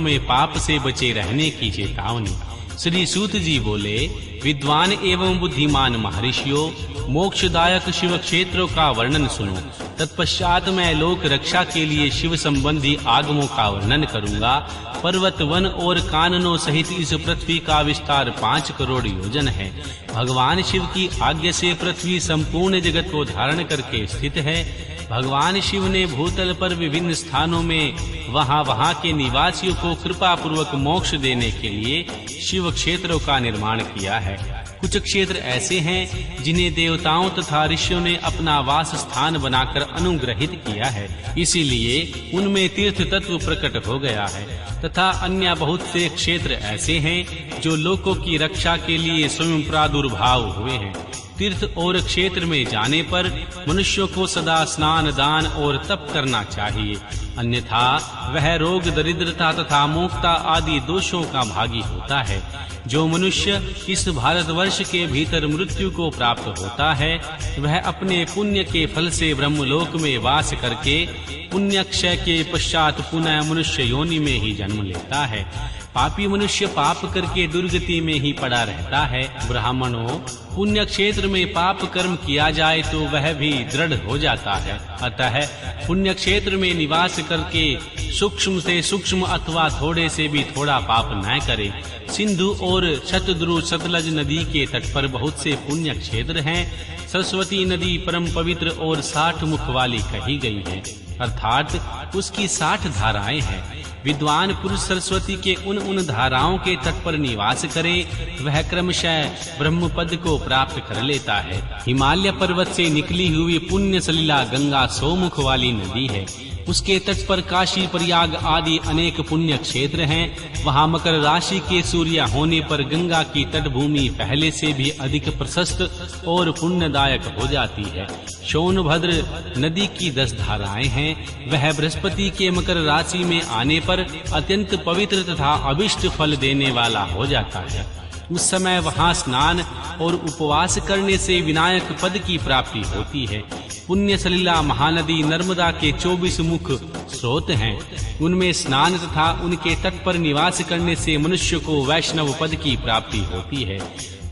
में पाप से बचे रहने की चेतावनी। श्री सूत जी बोले, विद्वान एवं बुद्धिमान महर्षियों, मोक्षदायक शिव क्षेत्रों का वर्णन सुनो। तत्पश्चात मैं लोक रक्षा के लिए शिव संबंधी आगमों का वर्णन करूंगा। पर्वत, वन और काननों सहित इस पृथ्वी का विस्तार 5 करोड़ योजन है। भगवान शिव की आज्ञा से पृथ्वी संपूर्ण जगत को धारण करके स्थित है। भगवान शिव ने भूतल पर विभिन्न स्थानों में वहां के निवासियों को कृपा पूर्वक मोक्ष देने के लिए शिव क्षेत्रों का निर्माण किया है। कुछ क्षेत्र ऐसे हैं जिन्हें देवताओं तथा ऋषियों ने अपना वास स्थान बनाकर अनुग्रहित किया है, इसीलिए उनमें तीर्थ तत्व प्रकट हो गया है। तथा अन्य बहुत से क्षेत्र ऐसे हैं जो लोकों की रक्षा के लिए स्वयं प्रादुर्भाव हुए हैं। तीर्थ और क्षेत्र में जाने पर मनुष्यों को सदा स्नान, दान और तप करना चाहिए, अन्यथा वह रोग, दरिद्रता तथा मूर्खता आदि दोषों का भागी होता है। जो मनुष्य इस भारतवर्ष के भीतर मृत्यु को प्राप्त होता है, वह अपने पुण्य के फल से ब्रह्मलोक में वास करके पुण्य क्षय के पश्चात पुनः मनुष्य योनि में ही जन्म लेता है। पापी मनुष्य पाप करके दुर्गति में ही पड़ा रहता है। ब्राह्मणों, पुण्य क्षेत्र में पाप कर्म किया जाए तो वह भी दृढ़ हो जाता है। अतः पुण्य क्षेत्र में निवास करके सूक्ष्म से सूक्ष्म अथवा थोड़े से भी थोड़ा पाप न करे। सिंधु और शतद्रु सतलज नदी के तट पर बहुत से पुण्य क्षेत्र हैं। सरस्वती नदी परम पवित्र और 60 मुख वाली कही गई है, अर्थात उसकी 60 धाराएं हैं। विद्वान पुरुष सरस्वती के उन धाराओं के तट पर निवास करे, वह क्रमशः ब्रह्म पद को प्राप्त कर लेता है। हिमालय पर्वत से निकली हुई पुण्य सलिला गंगा 100 मुख वाली नदी है। उसके तट पर काशी, प्रयाग आदि अनेक पुण्य क्षेत्र हैं। वहां मकर राशि के सूर्य होने पर गंगा की तटभूमि पहले से भी अधिक प्रशस्त और पुण्यदायक हो जाती है। सोनभद्र नदी की 10 धाराएं हैं। वह बृहस्पति के मकर राशि में आने पर अत्यंत पवित्र तथा अभिष्ट फल देने वाला हो जाता है। उस समय वहां स्नान और उपवास करने से विनायक पद की प्राप्ति होती है। पुण्य सलिला महानदी नर्मदा के 24 मुख स्रोत हैं। उनमें स्नान तथा उनके तट पर निवास करने से मनुष्य को वैष्णव पद की प्राप्ति होती है।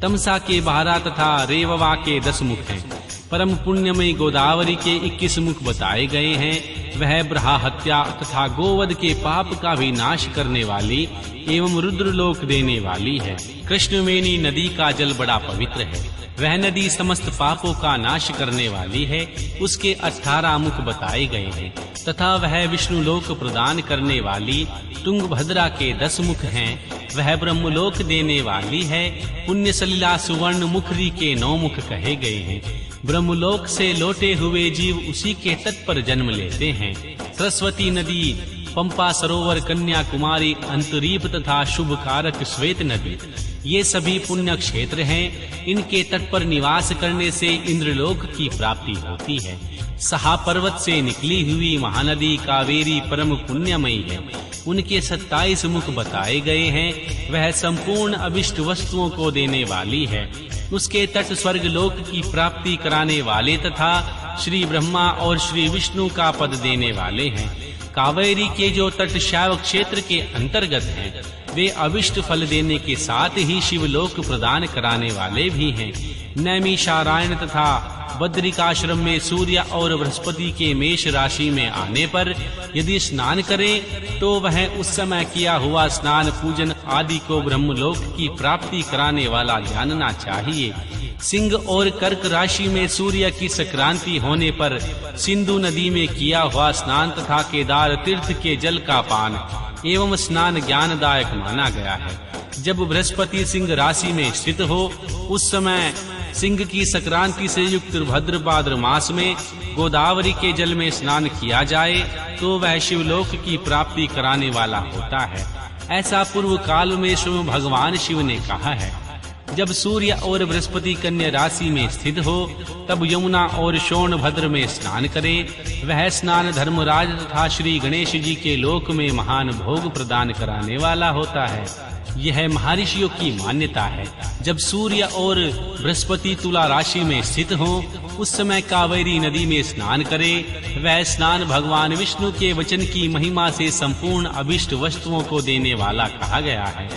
तमसा के 12 तथा रेववा के 10 मुख हैं। परम पुण्यमयी गोदावरी के 21 मुख बताए गए हैं। वह ब्रहा हत्या तथा गोवध के पाप का भी नाश करने वाली एवं रुद्रलोक देने वाली है। कृष्णवेणी नदी का जल बड़ा पवित्र है। वह नदी समस्त पापों का नाश करने वाली है। उसके 18 मुख बताए गए हैं तथा वह विष्णुलोक प्रदान करने वाली तुंगभद्रा के 10 मुख हैं। वह ब्रह्मलोक देने वाली है। पुण्य सलिला सुवर्ण मुखरी के 9 मुख कहे गए हैं। ब्रह्मलोक से लौटे हुए जीव उसी के तट पर जन्म लेते हैं। सरस्वती नदी, पंपा सरोवर, कन्याकुमारी, अंतरीप तथा शुभ कारक श्वेत नदी, ये सभी पुण्य क्षेत्र हैं। इनके तट पर निवास करने से इंद्रलोक की प्राप्ति होती है। सहा पर्वत से निकली हुई महानदी कावेरी परम पुण्यमयी है। उनके 27 मुख बताए गए हैं। वह संपूर्ण अभिष्ट वस्तुओं को देने वाली है। उसके तट स्वर्ग लोक की प्राप्ति कराने वाले तथा श्री ब्रह्मा और श्री विष्णु का पद देने वाले हैं। कावेरी के जो तट शैव क्षेत्र के अंतर्गत हैं, वे अभिष्ट फल देने के साथ ही शिवलोक प्रदान कराने वाले भी हैं। नैमिषारण्य तथा बद्रिकाश्रम में सूर्य और बृहस्पति के मेष राशि में आने पर यदि स्नान करें तो वह उस समय किया हुआ स्नान, पूजन आदि को ब्रह्मलोक की प्राप्ति कराने वाला जानना चाहिए। सिंह और कर्क राशि में सूर्य की संक्रांति होने पर सिंधु नदी में किया हुआ स्नान तथा केदार तीर्थ के जल का पान एवं स्नान ज्ञानदायक माना गया है। जब बृहस्पति सिंह राशि में स्थित हो, उस समय सिंह की संक्रांति से युक्त भाद्रपद मास में गोदावरी के जल में स्नान किया जाए तो वह शिवलोक की प्राप्ति कराने वाला होता है। ऐसा पूर्व काल में स्वयं भगवान शिव ने कहा है। जब सूर्य और बृहस्पति कन्या राशि में स्थित हो तब यमुना और सोनभद्र में स्नान करे। वह स्नान धर्मराज तथा श्री गणेश जी के लोक में महान भोग प्रदान कराने वाला होता है। यह महर्षियों की मान्यता है। जब सूर्य और बृहस्पति तुला राशि में स्थित हो उस समय कावेरी नदी में स्नान करे। वह स्नान भगवान विष्णु के वचन की महिमा से संपूर्ण अभिष्ट वस्तुओं को देने वाला कहा गया है।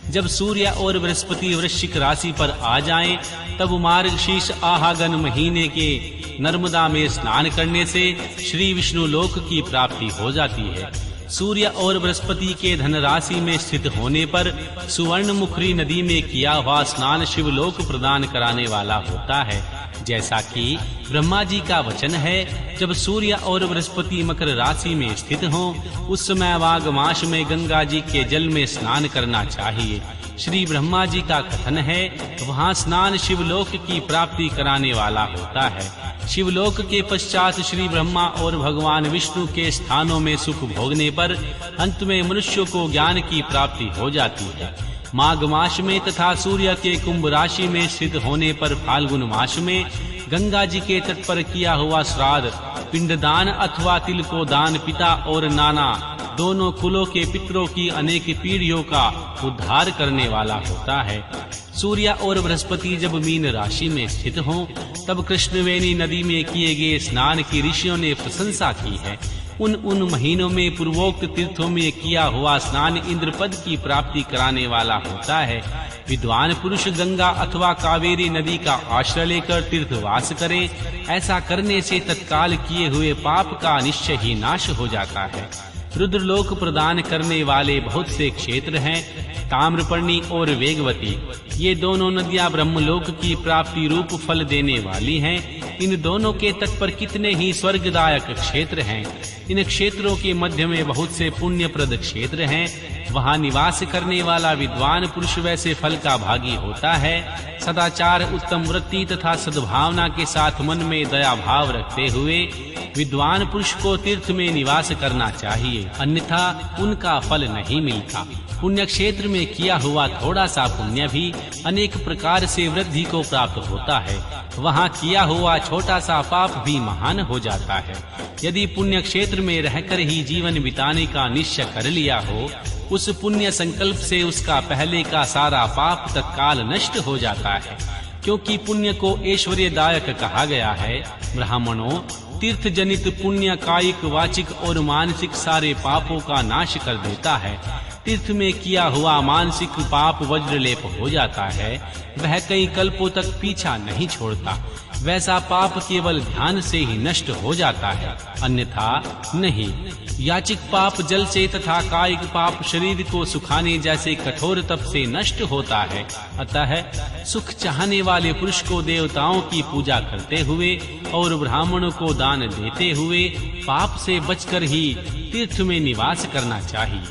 जब सूर्य और बृहस्पति वृश्चिक राशि पर आ जाएं, तब मार्गशीर्ष आहागन महीने के नर्मदा में स्नान करने से श्री विष्णु लोक की प्राप्ति हो जाती है। सूर्य और बृहस्पति के धन राशि में स्थित होने पर सुवर्णमुखी नदी में किया हुआ स्नान शिवलोक प्रदान कराने वाला होता है। जैसा कि ब्रह्मा जी का वचन है, जब सूर्य और बृहस्पति मकर राशि में स्थित हों उस समय माघ मास में गंगा जी के जल में स्नान करना चाहिए। श्री ब्रह्मा जी का कथन है, वहाँ स्नान शिवलोक की प्राप्ति कराने वाला होता है। शिवलोक के पश्चात श्री ब्रह्मा और भगवान विष्णु के स्थानों में सुख भोगने पर अंत में मनुष्यों को ज्ञान की प्राप्ति हो जाती है। माघ मास में तथा सूर्य के कुंभ राशि में स्थित होने पर फाल्गुन मास में गंगा जी के तट पर किया हुआ श्राद्ध, पिंडदान अथवा तिल को दान पिता और नाना दोनों कुलों के पितरों की अनेक पीढ़ियों का उद्धार करने वाला होता है। सूर्य और बृहस्पति जब मीन राशि में स्थित हों तब कृष्णवेणी नदी में किए गए स्नान की ऋषियों ने प्रशंसा की है। उन महीनों में पूर्वोक्त तीर्थों में किया हुआ स्नान इंद्र पद की प्राप्ति कराने वाला होता है। विद्वान पुरुष गंगा अथवा कावेरी नदी का आश्रय लेकर तीर्थवास करें। ऐसा करने से तत्काल किए हुए पाप का निश्चय ही नाश हो जाता है। रुद्रलोक प्रदान करने वाले बहुत से क्षेत्र हैं, ताम्रपर्णी और वेगवती। ये दोनों नदियां ब्रह्मलोक की प्राप्ति रूप फल देने वाली हैं। इन दोनों के तट पर कितने ही स्वर्गदायक क्षेत्र हैं। इन क्षेत्रों के मध्य में बहुत से पुण्यप्रद क्षेत्र हैं। वहाँ निवास करने वाला विद्वान पुरुष वैसे फल का भागी होता है। सदाचार, उत्तम वृत्ति तथा सद्भावना के साथ मन में दया भाव रखते हुए विद्वान पुरुष को तीर्थ में निवास करना चाहिए, अन्यथा उनका फल नहीं मिलता। पुण्य क्षेत्र में किया हुआ थोड़ा सा पुण्य भी अनेक प्रकार से वृद्धि को प्राप्त होता है। वहाँ किया हुआ छोटा सा पाप भी महान हो जाता है। यदि पुण्य क्षेत्र में रहकर ही जीवन बिताने का निश्चय कर लिया हो, उस पुण्य संकल्प से उसका पहले का सारा पाप तत्काल नष्ट हो जाता है। क्योंकि पुण्य को ऐश्वर्यदायक कहा गया है। ब्राह्मणों, तीर्थ जनित पुण्य कायिक, वाचिक और मानसिक सारे पापों का नाश कर देता है। तीर्थ में किया हुआ मानसिक पाप वज्रलेप हो जाता है। वह कई कल्पों तक पीछा नहीं छोड़ता। वैसा पाप केवल ध्यान से ही नष्ट हो जाता है, अन्यथा नहीं। याचिक पाप जल से तथा कायिक पाप शरीर को सुखाने जैसे कठोर तप से नष्ट होता है। अतः सुख चाहने वाले पुरुष को देवताओं की पूजा करते हुए और ब्राह्मणों को दान देते हुए पाप से बचकर ही तीर्थ में निवास करना चाहिए।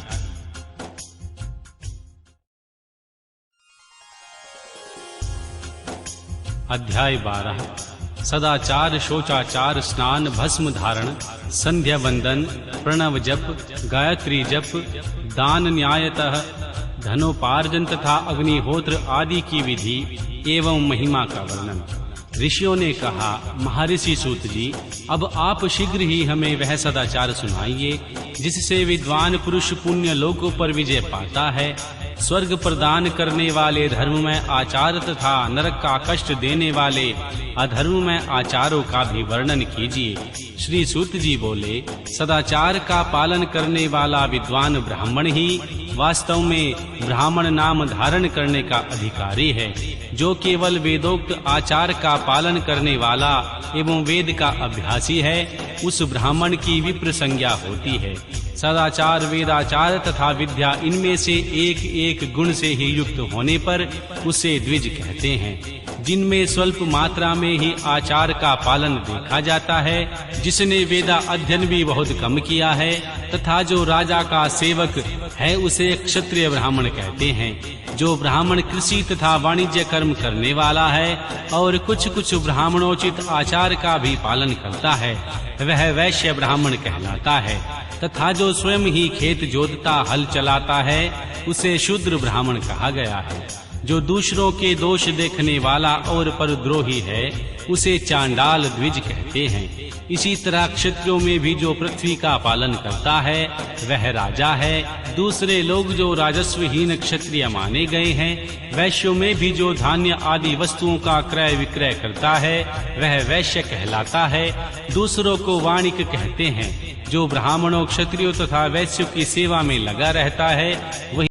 अध्याय 12 सदाचार, शोचाचार, स्नान, भस्म धारण, संध्या वंदन, प्रणव जप, गायत्री जप, दान न्यायतः, धनोपार्जन तथा अग्निहोत्र आदि की विधि एवं महिमा का वर्णन। ऋषियों ने कहा, महर्षि सूत जी, अब आप शीघ्र ही हमें वह सदाचार सुनाइए जिससे विद्वान पुरुष पुण्य लोकों पर विजय पाता है। स्वर्ग प्रदान करने वाले धर्ममय आचार तथा नरक का कष्ट देने वाले अधर्ममय आचारों का भी वर्णन कीजिए। श्री सूत जी बोले, सदाचार का पालन करने वाला विद्वान ब्राह्मण ही वास्तव में ब्राह्मण नाम धारण करने का अधिकारी है। जो केवल वेदोक्त आचार का पालन करने वाला एवं वेद का अभ्यासी है, उस ब्राह्मण की विप्र संज्ञा होती है। सदाचार, वेदाचार तथा विद्या, इनमें से एक एक गुण से ही युक्त होने पर उसे द्विज कहते हैं। जिनमें स्वल्प मात्रा में ही आचार का पालन देखा जाता है, जिसने वेदा अध्ययन भी बहुत कम किया है तथा जो राजा का सेवक है, उसे क्षत्रिय ब्राह्मण कहते हैं। जो ब्राह्मण कृषि तथा वाणिज्य कर्म करने वाला है और कुछ ब्राह्मणोचित आचार का भी पालन करता है, वह वैश्य ब्राह्मण कहलाता है। तथा जो स्वयं ही खेत जोतता, हल चलाता है, उसे शूद्र ब्राह्मण कहा गया है। जो दूसरों के दोष देखने वाला और परद्रोही है, उसे चांडाल द्विज कहते हैं। इसी तरह क्षत्रियों में भी जो पृथ्वी का पालन करता है वह राजा है। दूसरे लोग जो राजस्वहीन क्षत्रिय माने गए हैं, वैश्यों में भी जो धान्य आदि वस्तुओं का क्रय विक्रय करता है वह वैश्य कहलाता है। दूसरों को वाणिक कहते हैं। जो ब्राह्मणों, क्षत्रियों तथा वैश्यों की सेवा में लगा रहता है वही